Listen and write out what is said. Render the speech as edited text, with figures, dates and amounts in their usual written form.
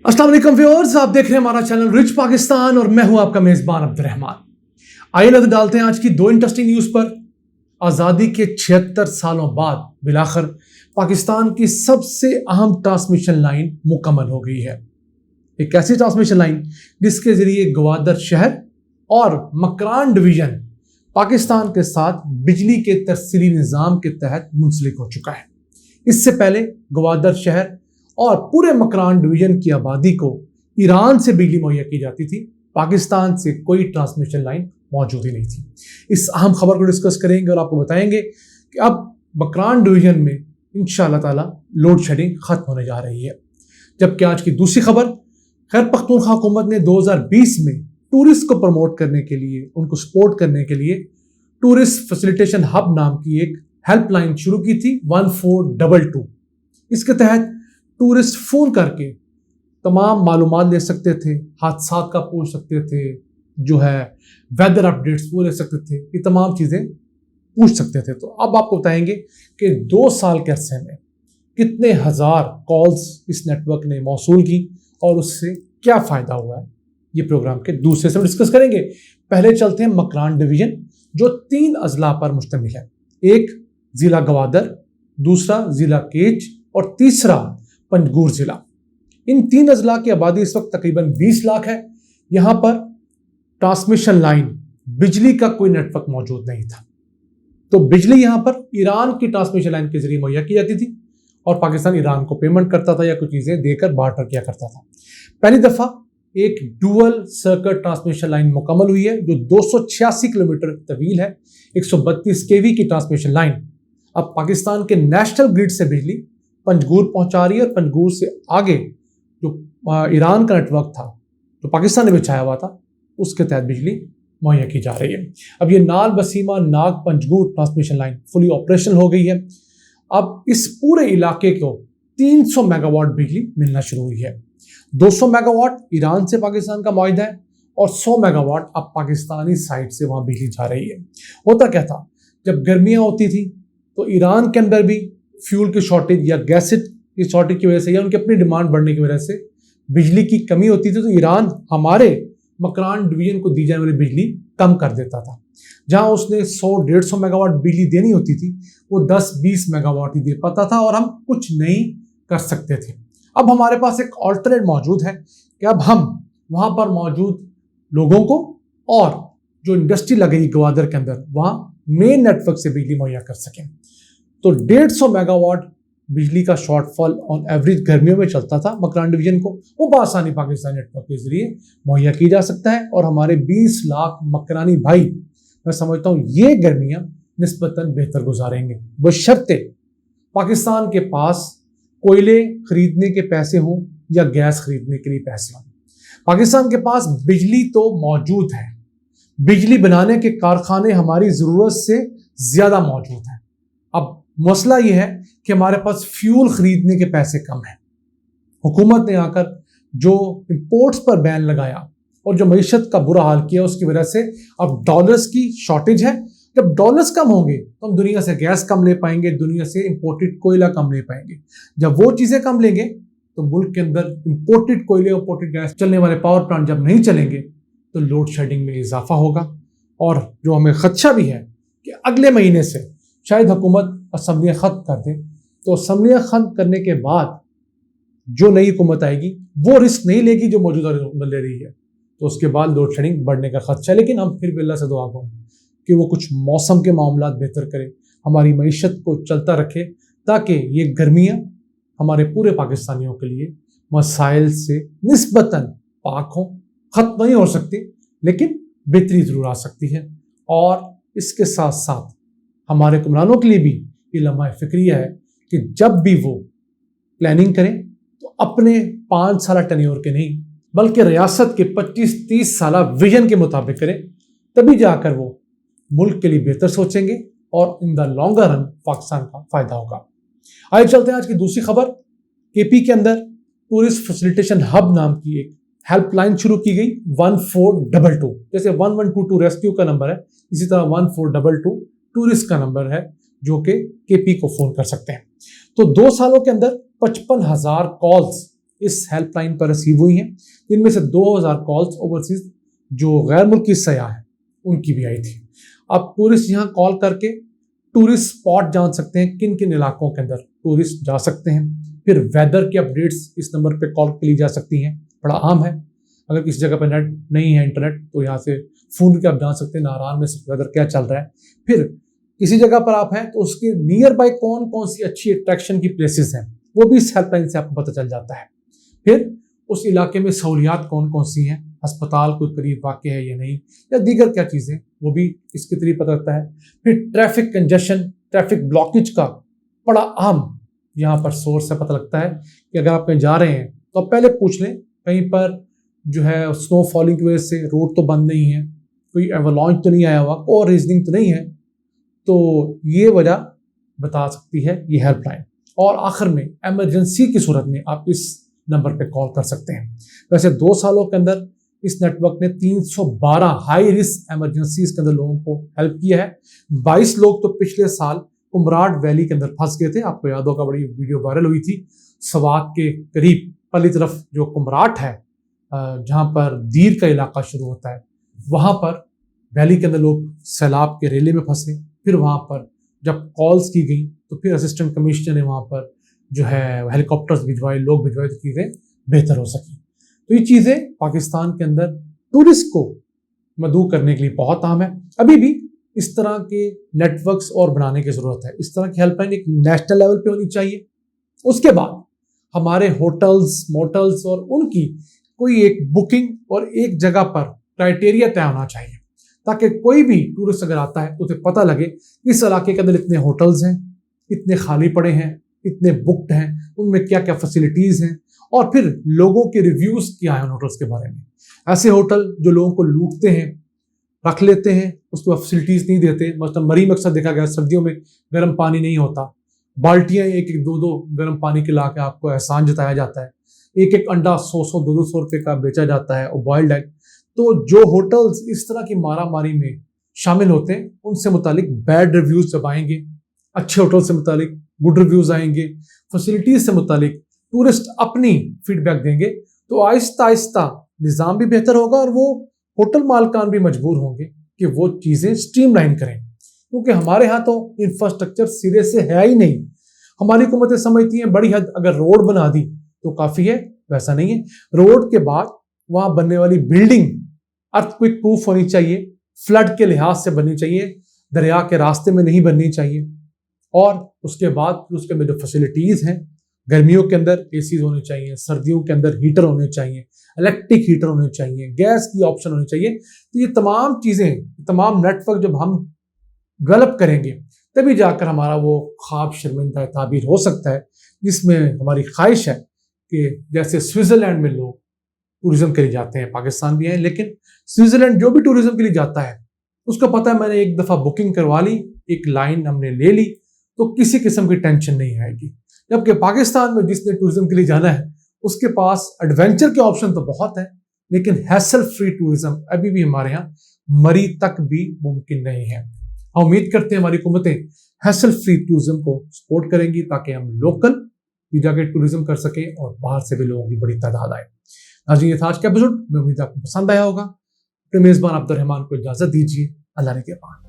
अस्सलाम वालेकुम व्यूअर्स, आप देख रहे हैं हमारा चैनल रिच पाकिस्तान और मैं हूं आपका मेजबान अब्दुर्रहमान। आइए नजर डालते हैं आज की दो इंटरेस्टिंग न्यूज पर। आज़ादी के 76 सालों बाद बिलाखिर पाकिस्तान की सबसे अहम ट्रांसमिशन लाइन मुकम्मल हो गई है। एक ऐसी ट्रांसमिशन लाइन जिसके जरिए गवादर शहर और मकरान डिवीजन पाकिस्तान के साथ बिजली के तरसीली निज़ाम के तहत मुंसलिक हो चुका है। इससे पहले गवादर शहर और पूरे मकरान डिवीजन की आबादी को ईरान से बिजली मुहैया की जाती थी। पाकिस्तान से कोई ट्रांसमिशन लाइन मौजूद ही नहीं थी। इस अहम खबर को डिस्कस करेंगे और आपको बताएंगे कि अब मकरान डिवीजन में इंशाअल्लाह ताला लोड शेडिंग खत्म होने जा रही है। जबकि आज की दूसरी खबर, खैर पख्तूनख्वा हुकूमत ने 2020 में टूरिस्ट को प्रमोट करने के लिए, उनको सपोर्ट करने के लिए टूरिस्ट फैसिलिटेशन हब नाम की एक हेल्पलाइन शुरू की थी 1422। इसके तहत टूरिस्ट फ़ोन करके तमाम मालूमात ले सकते थे, हादसात का पूछ सकते थे, जो है वेदर अपडेट्स वो ले सकते थे, ये तमाम चीज़ें पूछ सकते थे। तो अब आपको बताएंगे कि 2 साल के अरसे में कितने हज़ार कॉल्स इस नेटवर्क ने मौसूल की और उससे क्या फ़ायदा हुआ है, ये प्रोग्राम के दूसरे से डिस्कस करेंगे। पहले चलते हैं मकरान डिवीजन, जो 3 अजला पर मुश्तमिल है। एक ज़िला गवादर, दूसरा ज़िला केच और तीसरा पंजगूर ज़िला। इन 3 अजला की आबादी इस वक्त तकरीबन 20 लाख है। यहाँ पर ट्रांसमिशन लाइन, बिजली का कोई नेटवर्क मौजूद नहीं था। तो बिजली यहाँ पर ईरान की ट्रांसमिशन लाइन के जरिए मुहैया की जाती थी और पाकिस्तान ईरान को पेमेंट करता था या कुछ चीज़ें देकर बार्टर किया करता था। पहली दफ़ा एक डुअल सर्किट ट्रांसमिशन लाइन मुकम्मल हुई है जो 286 किलोमीटर तवील है। 132 केवी की ट्रांसमिशन लाइन अब पाकिस्तान के नेशनल ग्रिड से बिजली पंजगूर पहुंचा रही है और पंजगूर से आगे जो ईरान का नेटवर्क था, जो पाकिस्तान ने बिछाया हुआ था, उसके तहत बिजली मुहैया की जा रही है। अब ये Nal Basima Nag Panjgur transmission line fully operational हो गई है। अब इस पूरे इलाके को 300 मेगावाट बिजली मिलना शुरू हुई है। 200 मेगावाट ईरान से पाकिस्तान का मुआहिदा है और 100 मेगावाट अब पाकिस्तानी साइड से वहाँ बिजली जा रही है। होता क्या था, जब गर्मियाँ होती थी तो ईरान के अंदर भी फ्यूल की शॉर्टेज या गैसेट की शॉर्टेज की वजह से या उनकी अपनी डिमांड बढ़ने की वजह से बिजली की कमी होती थी, तो ईरान हमारे मकरान डिवीजन को दी जाने वाली बिजली कम कर देता था। जहां उसने 100-150 मेगावाट बिजली देनी होती थी, वो 10-20 मेगावाट ही दे पाता था और हम कुछ नहीं कर सकते थे। अब हमारे पास एक ऑल्टरनेट मौजूद है कि अब हम वहाँ पर मौजूद लोगों को और जो इंडस्ट्री लगेगी गवादर के अंदर, वहाँ मेन नेटवर्क से बिजली मुहैया कर सकें। तो 150 मेगावाट बिजली का शॉर्टफॉल ऑन एवरेज गर्मियों में चलता था मकरान डिवीजन को, वो बआसानी पाकिस्तान नेटवर्क के जरिए मुहैया की जा सकता है और हमारे 20 लाख मकरानी भाई, मैं समझता हूँ ये गर्मियाँ निस्बतन बेहतर गुजारेंगे, बशर्ते पाकिस्तान के पास कोयले खरीदने के पैसे हों या गैस खरीदने के लिए पैसे हों। पाकिस्तान के पास बिजली तो मौजूद है, बिजली बनाने के कारखाने हमारी ज़रूरत से ज़्यादा मौजूद हैं। अब मसला ये है कि हमारे पास फ्यूल खरीदने के पैसे कम हैं। हुकूमत ने आकर जो इंपोर्ट्स पर बैन लगाया और जो मईशत का बुरा हाल किया, उसकी वजह से अब डॉलर्स की शॉर्टेज है। जब डॉलर्स कम होंगे तो हम दुनिया से गैस कम ले पाएंगे, दुनिया से इंपोर्टेड कोयला कम ले पाएंगे। जब वो चीज़ें कम लेंगे तो मुल्क के अंदर इंपोर्टेड कोयले, इंपोर्टेड गैस चलने वाले पावर प्लांट जब नहीं चलेंगे तो लोड शेडिंग में इजाफा होगा। और जो हमें खदशा भी है कि अगले महीने से शायद हुकूमत असम्बलियाँ ख़त्म कर दे, तो असम्बलियाँ ख़त्म करने के बाद जो नई हुकूमत आएगी वो रिस्क नहीं लेगी जो मौजूदा हुकूमत ले रही है, तो उसके बाद लोड शेडिंग बढ़ने का खदशा। लेकिन हम फिर भी अल्लाह से दुआ करें कि वो कुछ मौसम के मामलात बेहतर करे, हमारी मईशत को चलता रखे, ताकि ये गर्मियाँ हमारे पूरे पाकिस्तानियों के लिए मसाइल से निस्बतन पाक हों। ख़त्म नहीं हो सकती लेकिन बेहतरी ज़रूर आ सकती है। और इसके साथ साथ हमारे हुक्मरानों के लिए भी ये लम्हा फ़िक्रिया है कि जब भी वो प्लानिंग करें तो अपने 5 साल टेन्योर के नहीं, बल्कि रियासत के 25-30 साल विजन के मुताबिक करें, तभी जाकर वो मुल्क के लिए बेहतर सोचेंगे और in the longer run Pakistan का फ़ायदा होगा। आइए चलते हैं आज की दूसरी खबर। केपी के अंदर टूरिस्ट फैसिलिटेशन हब नाम की एक हेल्पलाइन शुरू की गई 1422। जैसे 1122 रेस्क्यू का नंबर है, इसी तरह 1422 टूरिस्ट का नंबर है जो कि केपी को फ़ोन कर सकते हैं। तो 2 सालों के अंदर 55,000 कॉल्स इस हेल्पलाइन पर रिसीव हुई हैं, इनमें से 2000 कॉल्स ओवरसीज जो गैर मुल्की सयाह हैं उनकी भी आई थी। अब टूरिस्ट यहाँ कॉल करके टूरिस्ट स्पॉट जान सकते हैं, किन किन इलाकों के अंदर टूरिस्ट जा सकते हैं। फिर वेदर की अपडेट्स इस नंबर पे कॉल के ली जा सकती हैं, बड़ा आम है। अगर किसी जगह पर नेट नहीं है, इंटरनेट, तो यहाँ से फ़ोन के आप जान सकते हैं नारायण में वेदर क्या चल रहा है। फिर किसी जगह पर आप हैं तो उसके नियर बाय कौन कौन सी अच्छी अट्रैक्शन की प्लेसेस हैं वो भी इस हेल्पलाइन से आपको पता चल जाता है। फिर उस इलाके में सहूलियात कौन कौन सी हैं, अस्पताल कोई करीब वाक़ है या नहीं, या दीगर क्या चीज़ें, वो भी इसके जरिए पता लगता है। फिर ट्रैफिक कंजेशन, ट्रैफिक ब्लॉकेज का बड़ा अहम यहाँ पर सोर्स है, पता लगता है कि अगर आप कहीं जा रहे हैं तो आप पहले पूछ लें कहीं पर जो है स्नो फॉलिंग की वजह से रोड तो बंद नहीं है, कोई एवलांच तो नहीं आया हुआ, और रीजनिंग तो नहीं है, तो ये वजह बता सकती है ये हेल्पलाइन। और आखिर में एमरजेंसी की सूरत में आप इस नंबर पे कॉल कर सकते हैं। वैसे 2 सालों के अंदर इस नेटवर्क ने 312 हाई रिस्क एमरजेंसीज के अंदर लोगों को हेल्प किया है। 22 लोग तो पिछले साल कुमराट वैली के अंदर फंस गए थे, आपको याद होगा, बड़ी वीडियो वायरल हुई थी। सवात के करीब पली तरफ जो कुमराट है, जहाँ पर दीर का इलाका शुरू होता है, वहाँ पर वैली के अंदर लोग सैलाब के रेले में फंसे। फिर वहाँ पर जब कॉल्स की गई तो फिर असिस्टेंट कमिश्नर ने वहाँ पर जो है हेलीकॉप्टर्स भिजवाए, लोग भिजवाए, तो चीज़ें बेहतर हो सकी। तो ये चीज़ें पाकिस्तान के अंदर टूरिस्ट को मदऊ करने के लिए बहुत अहम है। अभी भी इस तरह के नेटवर्क्स और बनाने की ज़रूरत है। इस तरह की हेल्पलाइन एक नेशनल लेवल पे होनी चाहिए। उसके बाद हमारे होटल्स, मोटल्स और उनकी कोई एक बुकिंग और एक जगह पर क्राइटेरिया तय होना चाहिए, ताकि कोई भी टूरिस्ट अगर आता है तो उसे पता लगे कि इस इलाके के अंदर इतने होटल्स हैं, इतने खाली पड़े हैं, इतने बुक्ड हैं, उनमें क्या क्या फैसिलिटीज़ हैं, और फिर लोगों के रिव्यूज़ क्या हैं उन होटल्स के बारे में। ऐसे होटल जो लोगों को लूटते हैं, रख लेते हैं, उसको फैसिलिटीज़ नहीं देते, मतलब मरीम अक्सर देखा गया सर्दियों में गर्म पानी नहीं होता, बाल्टियाँ एक एक 2-2 गर्म पानी के ला के आपको एहसान जताया जाता है, एक एक अंडा 100-100 200 रुपये का बेचा जाता है, और बॉइल्ड एग। तो जो होटल्स इस तरह की मारामारी में शामिल होते हैं उनसे मुतालिक बैड रिव्यूज़ जब आएंगे, अच्छे होटल से मुतालिक गुड रिव्यूज़ आएंगे, फैसिलिटीज़ से मुतालिक टूरिस्ट अपनी फीडबैक देंगे, तो आहिस्ता आहिस्ता निज़ाम भी बेहतर होगा और वो होटल मालकान भी मजबूर होंगे कि वो चीज़ें स्ट्रीमलाइन करें। क्योंकि हमारे यहाँ तो इंफ्रास्ट्रक्चर सिरे से है ही नहीं। हमारी हुकूमतें समझती हैं बड़ी हद अगर रोड बना दी तो काफ़ी है, वैसा नहीं है। रोड के बाद वहाँ बनने वाली बिल्डिंग अर्थक्वेक प्रूफ होनी चाहिए, फ्लड के लिहाज से बननी चाहिए, दरिया के रास्ते में नहीं बननी चाहिए। और उसके बाद उसके में जो फैसिलिटीज़ हैं, गर्मियों के अंदर एसीज होने चाहिए, सर्दियों के अंदर हीटर होने चाहिए, इलेक्ट्रिक हीटर होने चाहिए, गैस की ऑप्शन होनी चाहिए। तो ये तमाम चीज़ें, तमाम नेटवर्क जब हम डेवलप करेंगे तभी जाकर हमारा वो ख्वाब शर्मिंदा ताबीर हो सकता है, जिसमें हमारी ख्वाहिश है कि जैसे स्विट्ज़रलैंड में लोग टूरिज्म के लिए जाते हैं, पाकिस्तान भी हैं, लेकिन स्विट्ज़रलैंड जो भी टूरिज्म के लिए जाता है उसको पता है मैंने एक दफ़ा बुकिंग करवा ली, एक लाइन हमने ले ली, तो किसी किस्म की टेंशन नहीं आएगी। जबकि पाकिस्तान में जिसने टूरिज्म के लिए जाना है उसके पास एडवेंचर के ऑप्शन तो बहुत है, लेकिन हैसल फ्री टूरिज्म अभी भी हमारे यहाँ मरी तक भी मुमकिन नहीं है। हम उम्मीद करते हैं हमारी हुकूमतें हैसल फ्री टूरिज्म को सपोर्ट करेंगी ताकि हम लोकल भी जाके टूरिज्म कर सकें और बाहर से भी लोगों की बड़ी तादाद आए। नाज़रीन, ये था आज का एपिसोड। मैं उम्मीद आपको पसंद आया होगा। अपने मेज़बान अब्दुल रहमान को इजाज़त दीजिए। अल्लाह ने के पास।